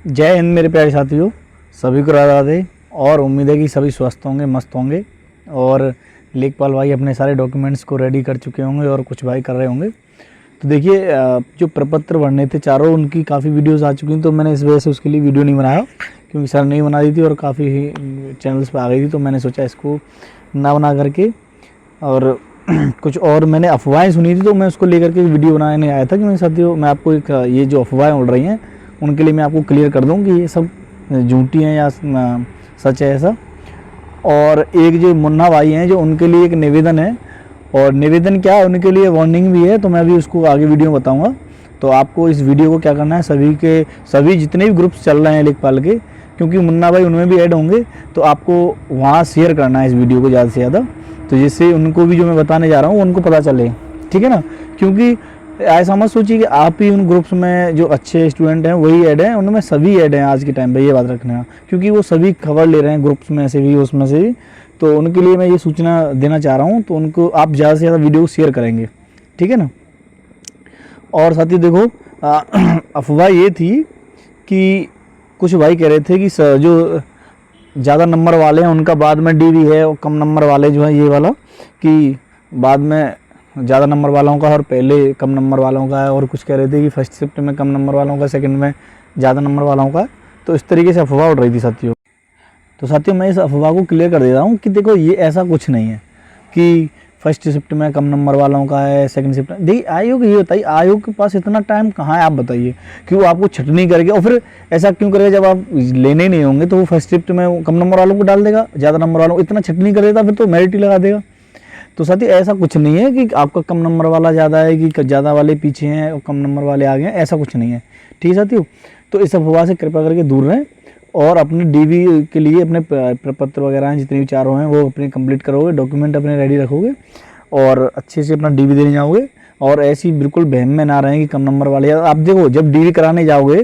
जय हिंद मेरे प्यारे साथियों, सभी को राधे राधे। और उम्मीद है कि सभी स्वस्थ होंगे, मस्त होंगे। और लेखपाल भाई अपने सारे डॉक्यूमेंट्स को रेडी कर चुके होंगे और कुछ भाई कर रहे होंगे। तो देखिए, जो प्रपत्र भरने थे चारों, उनकी काफ़ी वीडियोस आ चुकी हैं, तो मैंने इस वजह से उसके लिए वीडियो नहीं बनाया, क्योंकि सर नहीं बना दी थी और काफ़ी चैनल्स पर आ गई थी। तो मैंने सोचा इसको ना बना करके, और कुछ और मैंने अफवाहें सुनी थी तो मैं उसको लेकर के वीडियो बनाने आया था कि मेरे साथियों, मैं आपको एक ये जो अफवाहें उड़ रही हैं उनके लिए मैं आपको क्लियर कर दूं कि ये सब झूठी हैं या सच है ऐसा। और एक जो मुन्ना भाई हैं, जो उनके लिए एक निवेदन है, और निवेदन क्या है, उनके लिए वार्निंग भी है। तो मैं अभी उसको आगे वीडियो में बताऊंगा। तो आपको इस वीडियो को क्या करना है, सभी जितने भी ग्रुप्स चल रहे हैं लेखपाल के, क्योंकि मुन्ना भाई उनमें भी ऐड होंगे, तो आपको वहाँ शेयर करना है इस वीडियो को ज़्यादा से ज़्यादा, तो जिससे उनको भी जो मैं बताने जा रहा हूँ उनको पता चले, ठीक है ना। क्योंकि ऐसा मत सोचिए कि आप ही उन ग्रुप्स में जो अच्छे स्टूडेंट हैं वही ऐड हैं, उनमें सभी ऐड हैं आज के टाइम पे, ये बात रखना, क्योंकि वो सभी खबर ले रहे हैं ग्रुप्स में से भी, उसमें से भी। तो उनके लिए मैं ये सूचना देना चाह रहा हूँ, तो उनको आप ज़्यादा से ज़्यादा वीडियो शेयर करेंगे, ठीक है ना। और साथ ही देखो, अफवाह ये थी कि कुछ भाई कह रहे थे कि जो ज़्यादा नंबर वाले हैं उनका बाद में डीवी है, और कम नंबर वाले जो है ये वाला, कि बाद में ज़्यादा नंबर वालों का और पहले कम नंबर वालों का है। और कुछ कह रहे थे कि फर्स्ट शिफ्ट में कम नंबर वालों का, सेकंड में ज़्यादा नंबर वालों का। तो इस तरीके से अफवाह उड़ रही थी साथियों। तो साथियों, मैं इस अफवाह को क्लियर कर दे रहा हूँ कि देखो, ये ऐसा कुछ नहीं है कि फर्स्ट शिफ्ट में कम नंबर वालों का है, सेकंड शिफ्ट में। देखिए, आयोग ये बताइए, आयोग के पास इतना टाइम कहाँ है, आप बताइए, कि वो आपको छटनी करके, और फिर ऐसा क्यों करेगा, जब आप लेने ही नहीं होंगे तो वो फर्स्ट शिफ्ट में कम नंबर वालों को डाल देगा, ज़्यादा नंबर वालों को इतना छटनी कर देता, फिर तो मेरिट ही लगा देगा। तो साथी, ऐसा कुछ नहीं है कि आपका कम नंबर वाला ज़्यादा है, कि ज़्यादा वाले पीछे हैं और कम नंबर वाले आगे हैं, ऐसा कुछ नहीं है, ठीक है साथियों। तो इस अफवाह से कृपया करके दूर रहें, और अपने डीवी के लिए अपने प्रपत्र वगैरह हैं जितने भी चारों हैं वो अपने कंप्लीट करोगे, डॉक्यूमेंट अपने रेडी रखोगे और अच्छे से अपना डीवी देने जाओगे। और ऐसी बिल्कुल बहम में ना रहें कि कम नंबर वाले। आप देखो, जब डीवी कराने जाओगे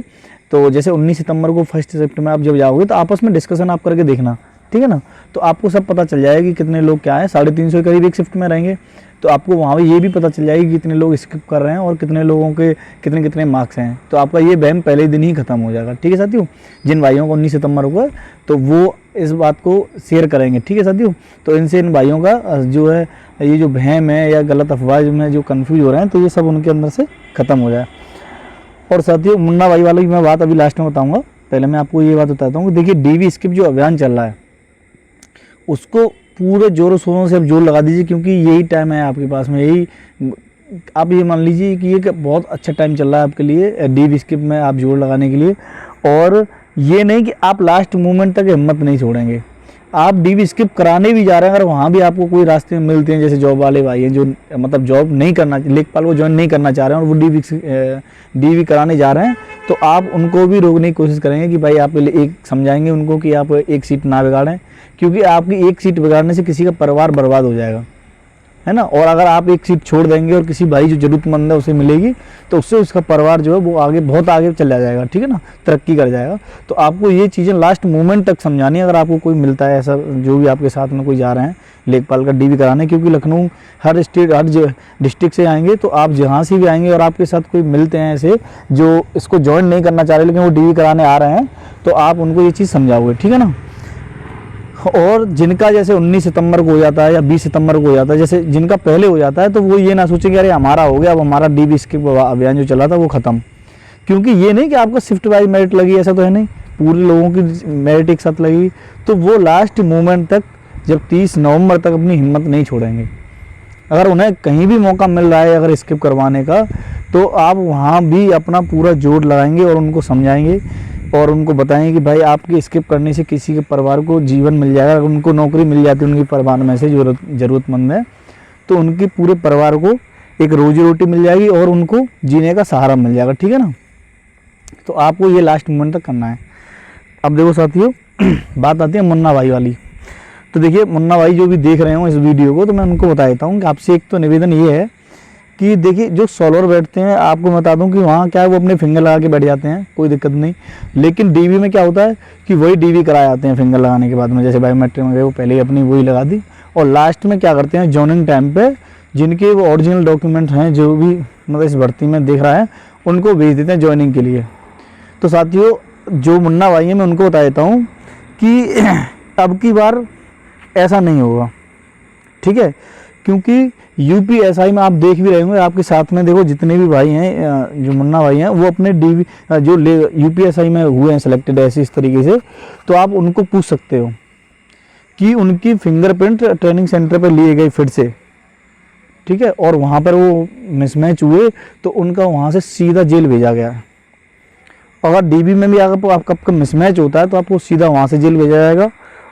तो जैसे 19 सितंबर को फर्स्ट शिफ्ट में आप जब जाओगे, तो आपस में डिस्कशन आप करके देखना, ठीक है ना। तो आपको सब पता चल जाएगा कि कितने लोग क्या है, 350 के करीब एक शिफ्ट में रहेंगे। तो आपको वहाँ पे ये भी पता चल जाएगी कि कितने लोग स्किप कर रहे हैं और कितने लोगों के कितने कितने मार्क्स हैं। तो आपका ये बहम पहले ही दिन ही खत्म हो जाएगा, ठीक है साथियों। जिन भाइयों को 19 सितंबर को है तो वो इस बात को शेयर करेंगे, ठीक है साथियों। तो इनसे इन भाइयों का जो है ये जो बहम है या गलत अफवाह में जो कन्फ्यूज हो रहे हैं, तो ये सब उनके अंदर से खत्म हो जाए। और साथियों, मुन्ना भाई वालों की मैं बात अभी लास्ट में बताऊँगा, पहले मैं आपको ये बात बताता हूँ कि देखिए, डीवी स्किप जो अभियान चल रहा है उसको पूरे जोरों शोरों से अब जोर लगा दीजिए, क्योंकि यही टाइम है आपके पास में। यही आप ये मान लीजिए कि ये बहुत अच्छा टाइम चल रहा है आपके लिए डीवी स्किप में आप जोर लगाने के लिए। और ये नहीं कि आप लास्ट मोमेंट तक हिम्मत नहीं छोड़ेंगे, आप डीवी स्किप कराने भी जा रहे हैं, अगर वहाँ भी आपको कोई रास्ते में मिलते हैं, जैसे जॉब वाले भाई हैं जो मतलब जॉब नहीं करना, लेखपाल को ज्वाइन नहीं करना चाह रहे हैं और वो डीवी कराने जा रहे हैं, तो आप उनको भी रोकने की कोशिश करेंगे कि भाई आप एक समझाएंगे उनको कि आप एक सीट ना बिगाड़ें, क्योंकि आपकी एक सीट बिगाड़ने से किसी का परिवार बर्बाद हो जाएगा, है ना। और अगर आप एक सीट छोड़ देंगे और किसी भाई जो जरूरतमंद है उसे मिलेगी, तो उससे उसका परिवार जो है वो आगे बहुत आगे चला जाएगा, ठीक है ना, तरक्की कर जाएगा। तो आपको ये चीज़ें लास्ट मोमेंट तक समझानी है, अगर आपको कोई मिलता है ऐसा, जो भी आपके साथ में कोई जा रहे हैं लेखपाल का डीवी कराने, क्योंकि लखनऊ हर स्टेट हर डिस्ट्रिक्ट से आएंगे, तो आप जहाँ से भी आएंगे और आपके साथ कोई मिलते हैं ऐसे जो इसको ज्वाइन नहीं करना चाह रहे लेकिन वो डीवी कराने आ रहे हैं, तो आप उनको ये चीज़ समझाओगे, ठीक है ना। और जिनका जैसे 19 सितंबर को हो जाता है या 20 सितंबर को हो जाता है, जैसे जिनका पहले हो जाता है, तो वो ये ना सोचे कि अरे हमारा हो गया, अब हमारा डीवी स्किप अभियान जो चला था वो खत्म। क्योंकि ये नहीं कि आपका शिफ्ट वाइज मेरिट लगी, ऐसा तो है नहीं, पूरे लोगों की मेरिट एक साथ लगी। तो वो लास्ट मोमेंट तक, जब 30 नवंबर तक अपनी हिम्मत नहीं छोड़ेंगे। अगर उन्हें कहीं भी मौका मिल रहा है अगर स्किप करवाने का, तो आप वहाँ भी अपना पूरा जोर लगाएंगे और उनको समझाएंगे और उनको बताएं कि भाई आपके स्किप करने से किसी के परिवार को जीवन मिल जाएगा। अगर उनको नौकरी मिल जाती है उनके परिवार में से जो ज़रूरतमंद है, तो उनके पूरे परिवार को एक रोजी रोटी मिल जाएगी और उनको जीने का सहारा मिल जाएगा, ठीक है ना। तो आपको ये लास्ट मोमेंट तक करना है। अब देखो साथियों, बात आती है मुन्ना भाई वाली। तो देखिए, मुन्ना भाई जो भी देख रहे हो इस वीडियो को, तो मैं उनको बता देता हूँ कि आपसे एक तो निवेदन ये है कि देखिए, जो सोलर बैठते हैं, आपको बता दूं कि वहाँ क्या है, वो अपने फिंगर लगा के बैठ जाते हैं, कोई दिक्कत नहीं। लेकिन डीवी में क्या होता है कि वही डीवी कराए जाते हैं फिंगर लगाने के बाद में, जैसे बायोमेट्रिक में गए वो पहले ही अपनी वही लगा दी, और लास्ट में क्या करते हैं, जॉइनिंग टाइम पे जिनके वो ओरिजिनल डॉक्यूमेंट हैं, जो भी मतलब इस भर्ती में देख रहा है, उनको भेज देते हैं ज्वाइनिंग के लिए। तो साथियों, जो मुन्ना भाई हैं मैं उनको बता देता हूँ कि अब की बार ऐसा नहीं होगा, ठीक है। क्योंकि यूपीएसआई में आप देख भी रहे होंगे, आपके साथ में देखो जितने भी भाई हैं जो मुन्ना भाई हैं वो अपने डीवी जो यूपीएसआई में हुए हैं सिलेक्टेड ऐसे इस तरीके से, तो आप उनको पूछ सकते हो कि उनकी फिंगरप्रिंट ट्रेनिंग सेंटर पर लिए गए फिर से, ठीक है, और वहाँ पर वो मिसमैच हुए तो उनका वहाँ से सीधा जेल भेजा गया। अगर डीबी में भी अगर आपका मिसमैच होता है तो आपको सीधा वहाँ से जेल भेजा जाएगा।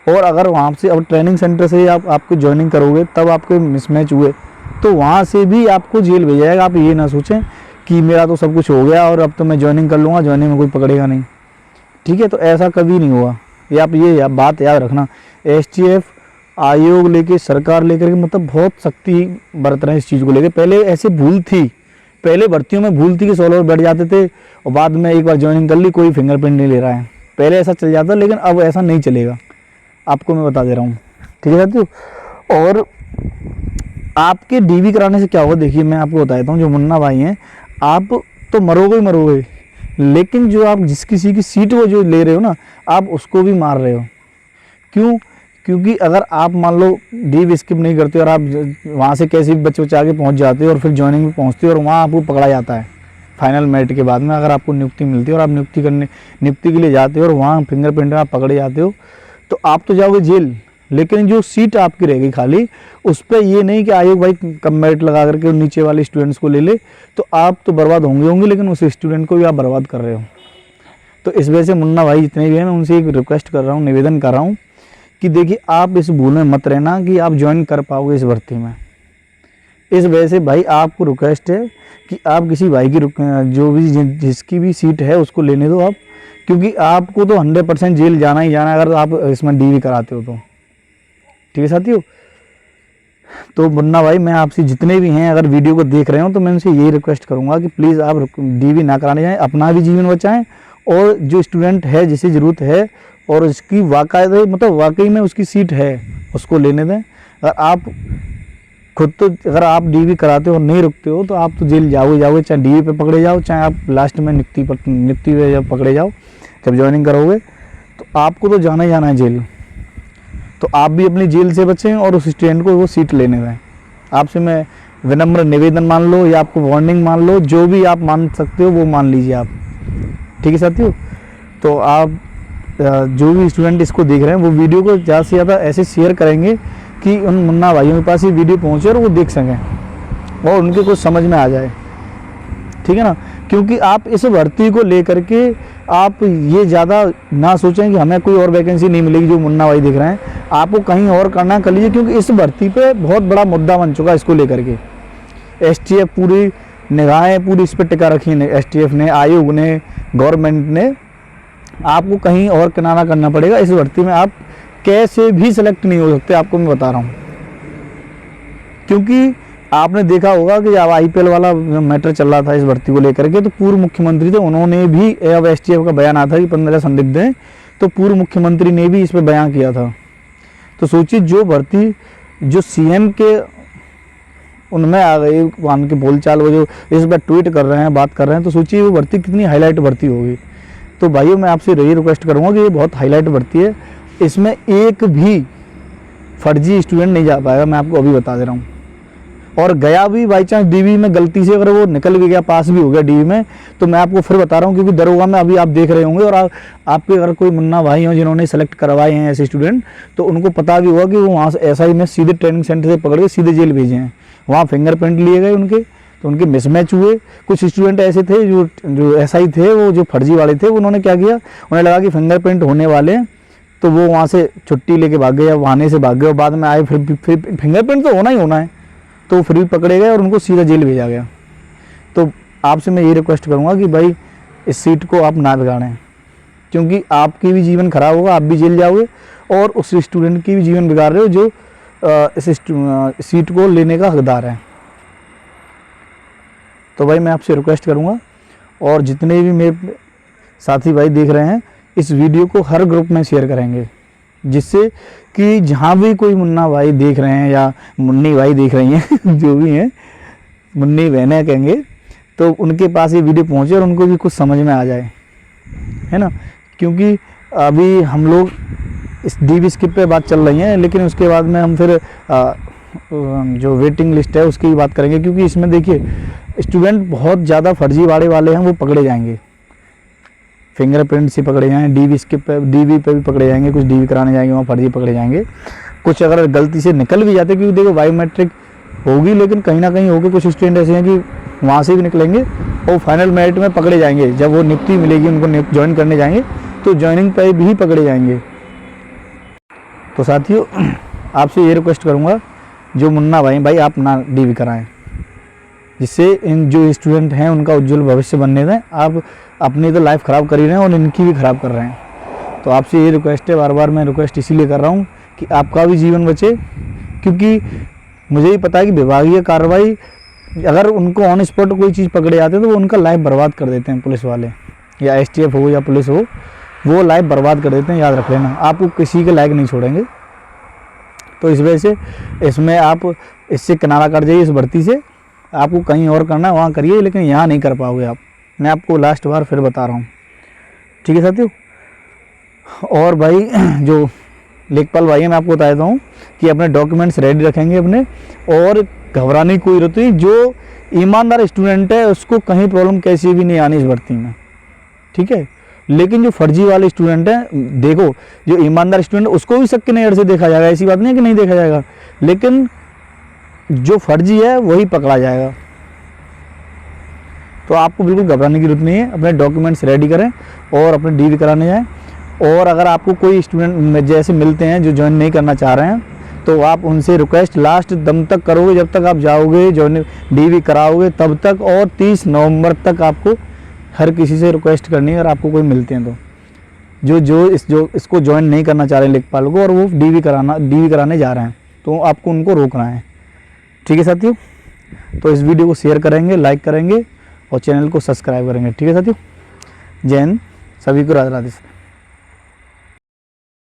और अगर वहाँ से अब ट्रेनिंग सेंटर से आपको ज्वाइनिंग करोगे तब आपके मिसमैच हुए तो वहाँ से भी आपको जेल भेजा जाएगा। आप ये ना सोचें कि मेरा तो सब कुछ हो गया और अब तो मैं ज्वाइनिंग कर लूँगा, ज्वाइनिंग में कोई पकड़ेगा नहीं, ठीक है। तो ऐसा कभी नहीं हुआ, ये आप बात याद रखना। एसटीएफ आयोग लेके सरकार लेकर के मतलब बहुत सख्ती बरत रहे हैं इस चीज़ को लेकर। पहले ऐसे भूल थी, पहले भर्तियों में भूल थी कि 16 बैठ जाते थे और बाद में एक बार ज्वाइनिंग कर ली कोई फिंगरप्रिंट नहीं ले रहा है, पहले ऐसा चल जाता, लेकिन अब ऐसा नहीं चलेगा, आपको मैं बता दे रहा हूँ, ठीक है साथियों। और आपके डीवी कराने से क्या होगा, देखिए मैं आपको बता देता हूँ। जो मुन्ना भाई हैं, आप तो मरोगे ही मरोगे, लेकिन जो आप जिस किसी की सीट को जो ले रहे हो ना, आप उसको भी मार रहे हो। क्यों? क्योंकि अगर आप मान लो डीवी स्किप नहीं करते और आप वहाँ से कैसे भी बच्चे आगे पहुँच जाते हो और फिर ज्वाइनिंग में पहुँचते हो और वहाँ आपको पकड़ा जाता है फाइनल मेरिट के बाद में, अगर आपको नियुक्ति मिलती है और आप नियुक्ति के लिए जाते हो और वहाँ फिंगरप्रिंट में आप पकड़े जाते हो तो आप तो जाओगे जेल, लेकिन जो सीट आपकी रहेगी खाली उस पर ये नहीं कि आयोग भाई कम मेरिट लगा करके नीचे वाले स्टूडेंट्स को ले ले, तो आप तो बर्बाद होंगे, लेकिन उस स्टूडेंट को भी आप बर्बाद कर रहे हो। तो इस वजह से मुन्ना भाई जितने भी हैं मैं उनसे एक रिक्वेस्ट कर रहा हूँ, निवेदन कर रहा हूँ कि देखिए आप इस भूल में मत रहना कि आप ज्वाइन कर पाओगे इस भर्ती में। इस वजह से भाई आपको रिक्वेस्ट है कि आप किसी भाई की जो भी जिसकी भी सीट है उसको लेने दो आप, क्योंकि आपको तो 100% जेल जाना ही जाना है अगर आप इसमें डीवी कराते हो तो, ठीक है साथियों। तो मुन्ना भाई मैं आपसे जितने भी हैं अगर वीडियो को देख रहे हो तो मैं उनसे यही रिक्वेस्ट करूंगा कि प्लीज़ आप डीवी ना कराने जाएं, अपना भी जीवन बचाएं और जो स्टूडेंट है जिसे ज़रूरत है और उसकी वाकई में उसकी सीट है उसको लेने दें। अगर आप खुद तो अगर आप डीवी कराते हो और नहीं रुकते हो तो आप तो जेल जाओगे, चाहे डीवी पे पकड़े जाओ, चाहे आप लास्ट में नियुक्ति पे जब पकड़े जाओ, जब ज्वाइनिंग करोगे तो आपको तो जाना ही जाना है जेल। तो आप भी अपनी जेल से बचें और उस स्टूडेंट को वो सीट लेने दें। आपसे मैं विनम्र निवेदन मान लो या आपको वार्निंग मान लो, जो भी आप मान सकते हो वो मान लीजिए आप, ठीक है साथियों। तो आप जो भी स्टूडेंट इसको देख रहे हैं वो वीडियो को ज़्यादा से ज़्यादा ऐसे शेयर करेंगे कि उन मुन्ना भाइयों के पास ये वीडियो पहुँचे और वो देख सकें और उनके कुछ समझ में आ जाए, ठीक है ना। क्योंकि आप इस भर्ती को लेकर के आप ये ज़्यादा ना सोचें कि हमें कोई और वैकेंसी नहीं मिलेगी। जो मुन्ना भाई दिख रहे हैं आपको कहीं और करना कर लीजिए, क्योंकि इस भर्ती पे बहुत बड़ा मुद्दा बन चुका है इसको लेकर के। एसटीएफ पूरी निगाहें पूरी इस पर टिका रखी है, एसटीएफ ने, आयोग ने, गवर्नमेंट ने। आपको कहीं और किनारा करना पड़ेगा, इस भर्ती में आप कैसे भी सिलेक्ट नहीं हो सकते, आपको मैं बता रहा हूँ। क्योंकि आपने देखा होगा कि जब आईपीएल वाला मैटर चल रहा था इस भर्ती को लेकर के, तो पूर्व मुख्यमंत्री थे, उन्होंने भी, अब एसटीएफ का बयान आता था कि 15 संदिग्ध हैं, तो पूर्व मुख्यमंत्री ने भी इस पर बयान किया था। तो सोचिए जो भर्ती जो सीएम के उनमें आ गई, मान के बोलचाल वो जो इस बार ट्वीट कर रहे हैं, बात कर रहे हैं, तो सोचिए वो भर्ती कितनी हाईलाइट भर्ती होगी। तो भाइयों मैं आपसे यही रिक्वेस्ट करूँगा कि ये बहुत हाईलाइट भर्ती है, इसमें एक भी फर्जी स्टूडेंट नहीं जा पाएगा, मैं आपको अभी बता दे रहा हूँ। और गया भी बाई चांस डीवी में गलती से अगर वो निकल भी गया, पास भी हो गया डीवी में, तो मैं आपको फिर बता रहा हूँ, क्योंकि दरोगा में अभी आप देख रहे होंगे और आपके अगर कोई मुन्ना भाई हो जिन्होंने सेलेक्ट करवाए हैं ऐसे स्टूडेंट, तो उनको पता भी होगा कि वो वहाँ से एसआई में सीधे ट्रेनिंग सेंटर से पकड़ के सीधे जेल भेजे हैं। वहाँ फिंगरप्रिंट लिए गए उनके, तो उनके मिसमैच हुए। कुछ स्टूडेंट ऐसे थे जो एसआई थे, वो जो फर्जी वाले थे, उन्होंने क्या किया, उन्हें लगा कि फिंगरप्रिंट होने वाले हैं, तो वो वहाँ से छुट्टी लेके भाग गए या बहाने से भाग गए और बाद में आए, फिर फिंगरप्रिंट तो होना ही होना है, तो फिर भी पकड़े गए और उनको सीधा जेल भेजा गया। तो आपसे मैं ये रिक्वेस्ट करूँगा कि भाई इस सीट को आप ना बिगाड़ें, क्योंकि आपकी भी जीवन खराब होगा, आप भी जेल जाओगे और उस स्टूडेंट की भी जीवन बिगाड़ रहे हो जो इस सीट को लेने का हकदार है। तो भाई मैं आपसे रिक्वेस्ट करूँगा, और जितने भी मेरे साथी भाई देख रहे हैं इस वीडियो को हर ग्रुप में शेयर करेंगे, जिससे कि जहाँ भी कोई मुन्ना भाई देख रहे हैं या मुन्नी भाई देख रही हैं जो भी हैं, मुन्नी बहनें कहेंगे, तो उनके पास ये वीडियो पहुँचे और उनको भी कुछ समझ में आ जाए, है ना। क्योंकि अभी हम लोग इस DV स्किप पे बात चल रही है, लेकिन उसके बाद में हम फिर जो वेटिंग लिस्ट है उसकी बात करेंगे, क्योंकि इसमें देखिए स्टूडेंट बहुत ज़्यादा फर्जीवाड़े वाले हैं, वो पकड़े जाएंगे। फिंगरप्रिंट से पकड़े जाएंगे, DV स्किप पे, DV पे भी पकड़े जाएंगे, कुछ DV कराने जाएंगे वहाँ फर्जी पकड़े जाएंगे, कुछ अगर गलती से निकल भी जाते, क्योंकि देखो बायोमेट्रिक होगी लेकिन कहीं ना कहीं होगी, कुछ स्टूडेंट ऐसे हैं कि वहाँ से भी निकलेंगे और फाइनल मेरिट में पकड़े जाएंगे। जब वो नियुक्ति मिलेगी उनको ज्वाइन करने जाएंगे तो ज्वाइनिंग पे भी पकड़े जाएंगे। तो साथियों आपसे ये रिक्वेस्ट करूँगा, जो मुन्ना भाई आप ना DV कराएं, जिससे इन जो स्टूडेंट हैं उनका उज्जवल भविष्य बनने दें। आप अपनी तो लाइफ ख़राब कर ही रहे हैं और इनकी भी ख़राब कर रहे हैं। तो आपसे ये रिक्वेस्ट है, बार बार मैं रिक्वेस्ट इसीलिए कर रहा हूँ कि आपका भी जीवन बचे, क्योंकि मुझे ही पता है कि विभागीय कार्रवाई अगर उनको ऑन स्पॉट कोई चीज़ पकड़े जाते हैं तो वो उनका लाइफ बर्बाद कर देते हैं। पुलिस वाले या STF हो या पुलिस हो, वो लाइफ बर्बाद कर देते हैं, याद रख लेना। आपको किसी के लायक नहीं छोड़ेंगे। तो इस वजह से इसमें आप इससे किनारा कर जाइए, इस भर्ती से। आपको कहीं और करना है वहाँ करिए, लेकिन यहाँ नहीं कर पाओगे आप। मैं आपको लास्ट बार फिर बता रहा हूँ, ठीक है साथियों। और भाई जो लेखपाल भाई है, मैं आपको बता देता हूँ कि अपने डॉक्यूमेंट्स रेडी रखेंगे अपने, और घबराने की कोई जरूरत नहीं। जो ईमानदार स्टूडेंट है उसको कहीं प्रॉब्लम कैसी भी नहीं आनी इस भर्ती में, ठीक है। लेकिन जो फर्जी वाले स्टूडेंट हैं, देखो जो ईमानदार स्टूडेंट उसको भी शक की नज़र से देखा जाएगा, ऐसी बात नहीं है कि नहीं देखा जाएगा, लेकिन जो फर्जी है वही पकड़ा जाएगा। तो आपको बिल्कुल घबराने की जरूरत नहीं है। अपने डॉक्यूमेंट्स रेडी करें और अपने DV कराने जाएं। और अगर आपको कोई स्टूडेंट जैसे मिलते हैं जो ज्वाइन नहीं करना चाह रहे हैं, तो आप उनसे रिक्वेस्ट लास्ट दम तक करोगे, जब तक आप जाओगे ज्वाइन DV कराओगे तब तक। और 30 नवंबर तक आपको हर किसी से रिक्वेस्ट करनी है अगर आपको कोई मिलते हैं तो, जो इसको ज्वाइन नहीं करना चाह रहे हैं लेखपाल को, और वो DV कराने जा रहे हैं, तो आपको उनको रोकना है, ठीक है साथियों। तो इस वीडियो को शेयर करेंगे, लाइक करेंगे और चैनल को सब्सक्राइब करेंगे, ठीक है साथियों। जय हिंद, सभी को राधे राधे।